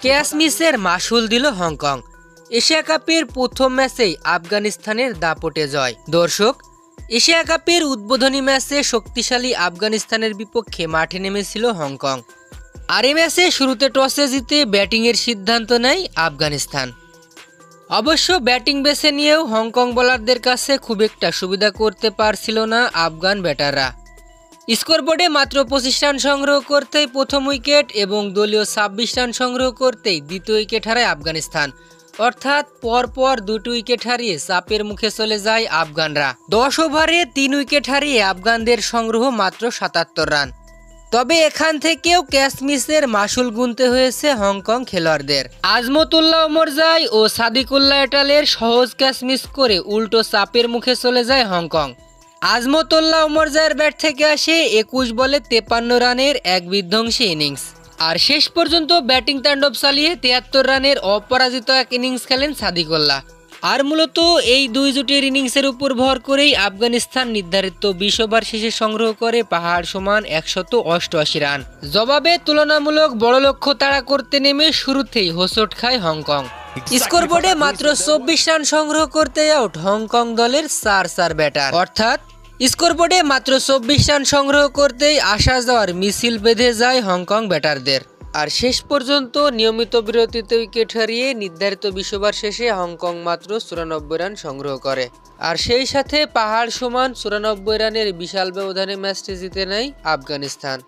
Catch মিসের মাসুল দিল Hong Kong. Asia কাপের প্রথম ম্যাচেই আফগানিস্তানের দাপটে জয়। দর্শক, এশিয়া কাপের উদ্বোধনী ম্যাচে শক্তিশালী আফগানিস্তানের বিপক্ষে মাঠে নেমেছিল হংকং। আর এই ম্যাচে শুরুতে টসে জিতে ব্যাটিংয়ের সিদ্ধান্ত নেয় আফগানিস্তান। অবশ্য ব্যাটিং বেছে নিয়েও হংকং বোলারদের কাছে খুব একটা সুবিধা করতে পারছিল না আফগান ব্যাটাররা। স্কোরবোর্ডে মাত্র 25 রান সংগ্রহ করতেই প্রথম উইকেট এবং দলীয় 26 রান সংগ্রহ করতেই দ্বিতীয় উইকেট হারায় আফগানিস্তান। অর্থাৎ পরপর দুটি উইকেট হারিয়ে চাপের মুখে চলে যায় আফগানরা। 10 ওভারে 3 উইকেট হারিয়ে আফগানদের সংগ্রহ মাত্র 77 রান। তবে এখান থেকেও ক্যাচ মিসের মাসুল গুনতে হয়েছে হংকং খেলোয়াড়দের। আজমতুল্লাহ ওমরজাই ও সাদিকুল্লাহ এটালের সহজ ক্যাচ মিস করে উল্টো চাপের মুখে চলে যায় হংকং। আজমতুল্লাহ ওমরজাইয়ের ব্যাট থেকে আসে 21 বলে 53 রানের এক বিধ্বংসী ইনিংস। আর শেষ পর্যন্ত ব্যাটিং তাণ্ডব চালিয়ে 73 রানের অপরাজিত এক ইনিংস খেলেন সাদিকুল্লাহ। আর মূলত এই দুই জুটির ইনিংসের উপর ভর করেই আফগানিস্তান নির্ধারিত 20 ওভার শেষে সংগ্রহ করে পাহাড় সমান 188 রান। জবাবে তুলনামূলক বড় লক্ষ্য তাড়া করতে নেমে শুরুতেই হোঁচট খায় হংকং। স্কোরবোর্ডে মাত্র 24 রান সংগ্রহ করতে আউট হংকং দলের 4 ব্যাটার। অর্থাৎ স্কোরবোর্ডে মাত্র 24 রান সংগ্রহ করতেই আসা যাওয়ার মিছিল বেঁধে যায় হংকং ব্যাটারদের। আর শেষ পর্যন্ত নিয়মিত বিরতিতে উইকেট হারিয়ে নির্ধারিত 20 ওভার শেষে হংকং মাত্র 94 রান সংগ্রহ করে। আর সেই সাথে পাহাড় সমান 94 রানের বিশাল ব্যবধানে ম্যাচটি জিতে নেয় আফগানিস্তান।